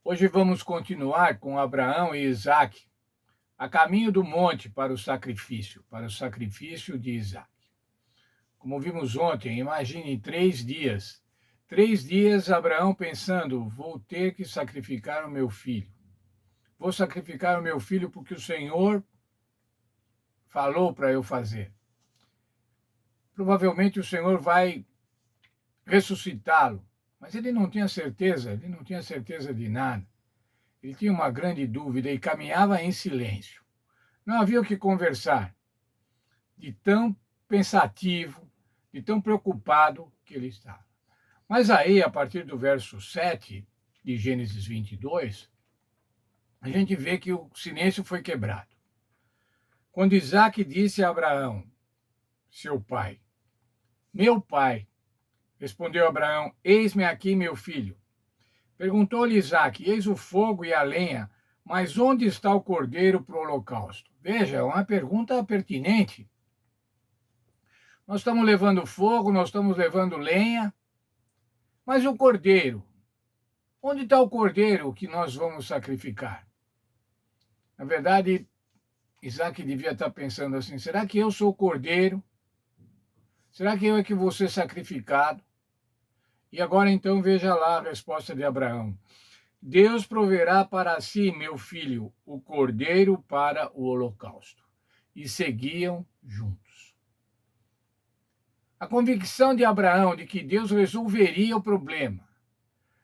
Hoje vamos continuar com Abraão e Isaque, a caminho do monte para o sacrifício de Isaque. Como vimos ontem, imagine 3 dias. 3 dias Abraão pensando, vou ter que sacrificar o meu filho. Vou sacrificar o meu filho porque o Senhor falou para eu fazer. Provavelmente o Senhor vai ressuscitá-lo, mas ele não tinha certeza de nada. Ele tinha uma grande dúvida e caminhava em silêncio. Não havia o que conversar, de tão pensativo, de tão preocupado que ele estava. Mas aí, a partir do verso 7 de Gênesis 22, a gente vê que o silêncio foi quebrado. Quando Isaque disse a Abraão, seu pai, meu pai, respondeu Abraão, eis-me aqui, meu filho. Perguntou-lhe Isaque, eis o fogo e a lenha, mas onde está o cordeiro para o holocausto? Veja, é uma pergunta pertinente. Nós estamos levando fogo, nós estamos levando lenha, mas o cordeiro? Onde está o cordeiro que nós vamos sacrificar? Na verdade, Isaque devia estar pensando assim, será que eu sou o cordeiro? Será que eu é que vou ser sacrificado? E agora então veja lá a resposta de Abraão. Deus proverá para si, meu filho, o cordeiro para o holocausto. E seguiam juntos. A convicção de Abraão de que Deus resolveria o problema,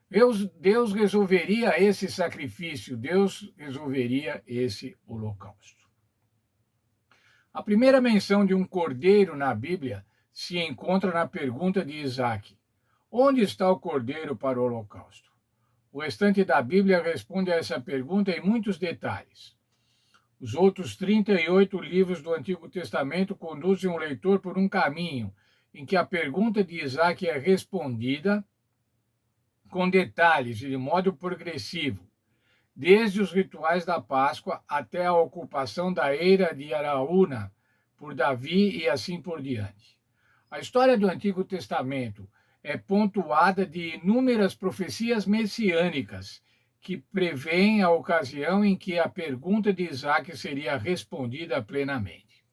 Deus resolveria esse sacrifício, Deus resolveria esse holocausto. A primeira menção de um cordeiro na Bíblia se encontra na pergunta de Isaque: onde está o cordeiro para o holocausto? O restante da Bíblia responde a essa pergunta em muitos detalhes. Os outros 38 livros do Antigo Testamento conduzem o leitor por um caminho em que a pergunta de Isaque é respondida com detalhes e de modo progressivo, desde os rituais da Páscoa até a ocupação da eira de Araúna por Davi e assim por diante. A história do Antigo Testamento é pontuada de inúmeras profecias messiânicas que prevêem a ocasião em que a pergunta de Isaque seria respondida plenamente.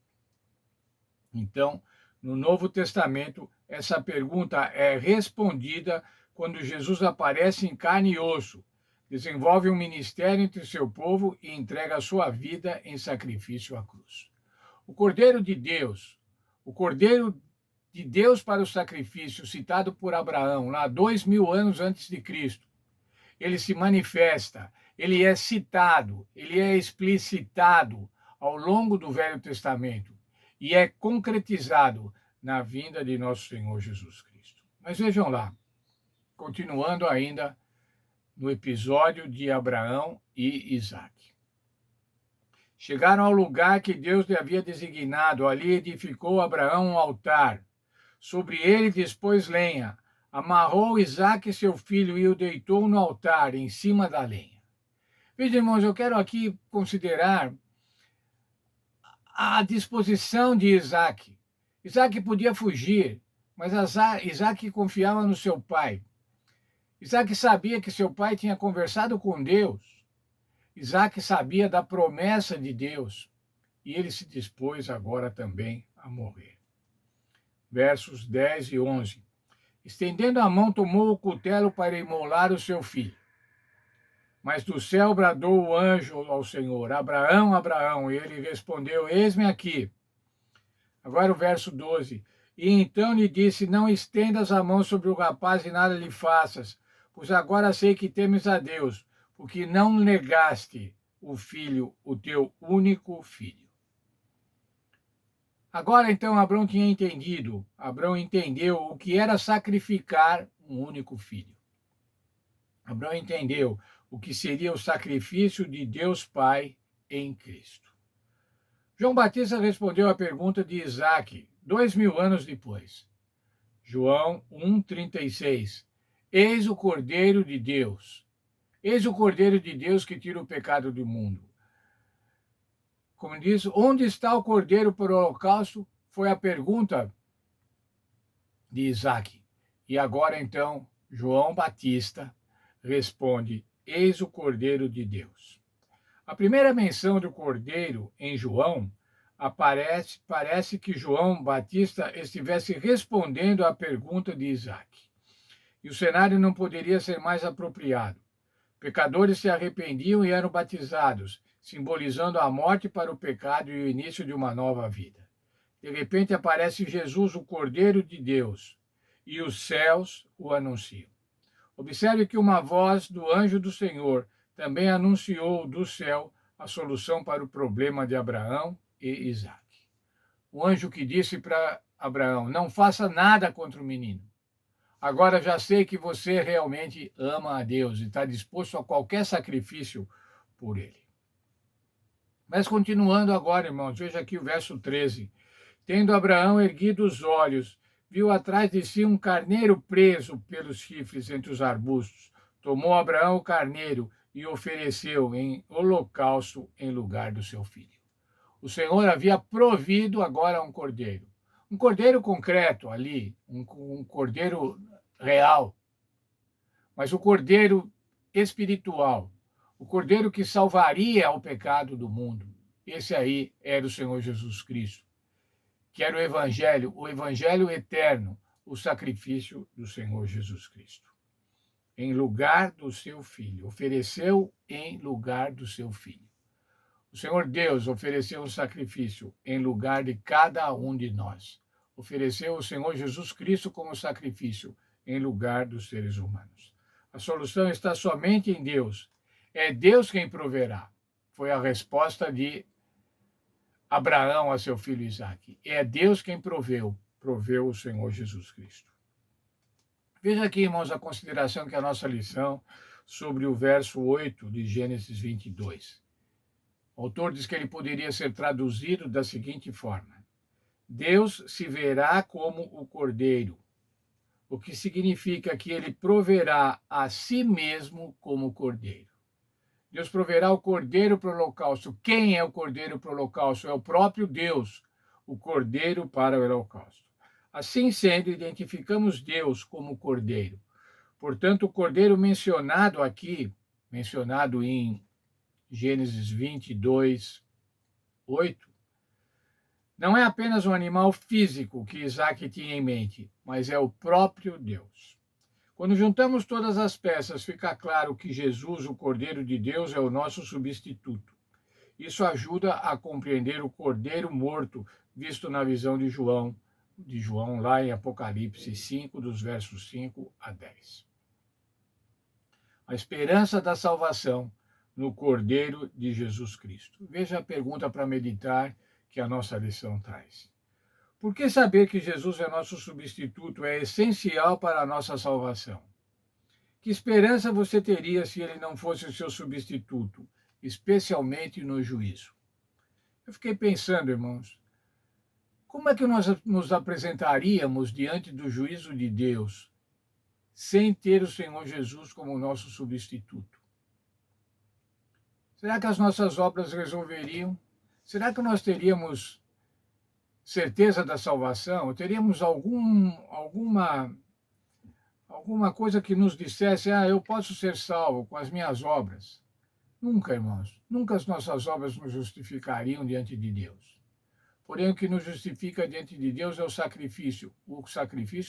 Então, no Novo Testamento, essa pergunta é respondida quando Jesus aparece em carne e osso, desenvolve um ministério entre seu povo e entrega a sua vida em sacrifício à cruz. O Cordeiro de Deus para o sacrifício, citado por Abraão, lá 2000 anos antes de Cristo, ele se manifesta, ele é citado, ele é explicitado ao longo do Velho Testamento e é concretizado na vinda de nosso Senhor Jesus Cristo. Mas vejam lá, continuando ainda no episódio de Abraão e Isaque. Chegaram ao lugar que Deus lhe havia designado. Ali edificou Abraão um altar. Sobre ele dispôs lenha. Amarrou Isaque, seu filho, e o deitou no altar, em cima da lenha. Veja, irmãos, eu quero aqui considerar a disposição de Isaque. Isaque podia fugir, mas Isaque confiava no seu pai. Isaque sabia que seu pai tinha conversado com Deus. Isaque sabia da promessa de Deus e ele se dispôs agora também a morrer. Versos 10 e 11. Estendendo a mão, tomou o cutelo para imolar o seu filho. Mas do céu bradou o anjo ao Senhor: Abraão, Abraão. E ele respondeu: eis-me aqui. Agora o verso 12. E então lhe disse: não estendas a mão sobre o rapaz e nada lhe faças, pois agora sei que temes a Deus, porque não negaste o filho, o teu único filho. Agora então Abraão tinha entendido, Abraão entendeu o que era sacrificar um único filho. Abraão entendeu o que seria o sacrifício de Deus Pai em Cristo. João Batista respondeu à pergunta de Isaque 2000 anos depois. João 1,36. Eis o Cordeiro de Deus. Eis o Cordeiro de Deus que tira o pecado do mundo. Como diz, onde está o Cordeiro para o holocausto? Foi a pergunta de Isaque. E agora, então, João Batista responde: eis o Cordeiro de Deus. A primeira menção do Cordeiro em João parece que João Batista estivesse respondendo à pergunta de Isaac. E o cenário não poderia ser mais apropriado. Pecadores se arrependiam e eram batizados, simbolizando a morte para o pecado e o início de uma nova vida. De repente aparece Jesus, o Cordeiro de Deus, e os céus o anunciam. Observe que uma voz do anjo do Senhor também anunciou do céu a solução para o problema de Abraão e Isaque. O anjo que disse para Abraão: não faça nada contra o menino. Agora já sei que você realmente ama a Deus e está disposto a qualquer sacrifício por ele. Mas continuando agora, irmãos, veja aqui o verso 13. Tendo Abraão erguido os olhos, viu atrás de si um carneiro preso pelos chifres entre os arbustos. Tomou Abraão o carneiro e ofereceu em holocausto em lugar do seu filho. O Senhor havia provido agora um cordeiro concreto ali, um cordeiro real, mas o cordeiro espiritual, o cordeiro que salvaria o pecado do mundo. Esse aí era o Senhor Jesus Cristo, que era o evangelho eterno, o sacrifício do Senhor Jesus Cristo. Em lugar do seu filho, ofereceu em lugar do seu filho. O Senhor Deus ofereceu um sacrifício em lugar de cada um de nós. Ofereceu o Senhor Jesus Cristo como sacrifício em lugar dos seres humanos. A solução está somente em Deus. É Deus quem proverá. Foi a resposta de Abraão a seu filho Isaque. É Deus quem proveu o Senhor Jesus Cristo. Veja aqui, irmãos, a consideração que é a nossa lição sobre o verso 8 de Gênesis 22. O autor diz que ele poderia ser traduzido da seguinte forma: Deus se verá como o Cordeiro, o que significa que ele proverá a si mesmo como Cordeiro. Deus proverá o Cordeiro para o holocausto. Quem é o Cordeiro para o holocausto? É o próprio Deus, o Cordeiro para o holocausto. Assim sendo, identificamos Deus como Cordeiro. Portanto, o Cordeiro mencionado aqui, mencionado em Gênesis 22, 8, não é apenas um animal físico que Isaac tinha em mente, mas é o próprio Deus. Quando juntamos todas as peças, fica claro que Jesus, o Cordeiro de Deus, é o nosso substituto. Isso ajuda a compreender o Cordeiro morto visto na visão de João lá em Apocalipse 5, dos versos 5 a 10. A esperança da salvação no Cordeiro de Jesus Cristo. Veja a pergunta para meditar que a nossa lição traz. Por que saber que Jesus é nosso substituto é essencial para a nossa salvação? Que esperança você teria se ele não fosse o seu substituto, especialmente no juízo? Eu fiquei pensando, irmãos, como é que nós nos apresentaríamos diante do juízo de Deus sem ter o Senhor Jesus como nosso substituto? Será que as nossas obras resolveriam? Será que nós teríamos certeza da salvação? Teríamos alguma coisa que nos dissesse: eu posso ser salvo com as minhas obras? Nunca, irmãos. Nunca as nossas obras nos justificariam diante de Deus. Porém, o que nos justifica diante de Deus é o sacrifício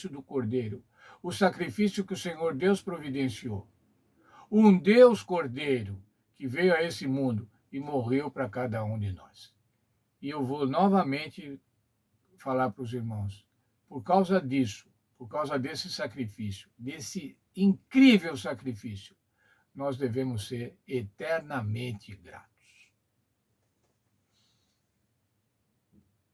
do Cordeiro, o sacrifício que o Senhor Deus providenciou. Um Deus Cordeiro que veio a esse mundo e morreu para cada um de nós. E eu vou novamente falar para os irmãos, por causa disso, por causa desse sacrifício, desse incrível sacrifício, nós devemos ser eternamente gratos.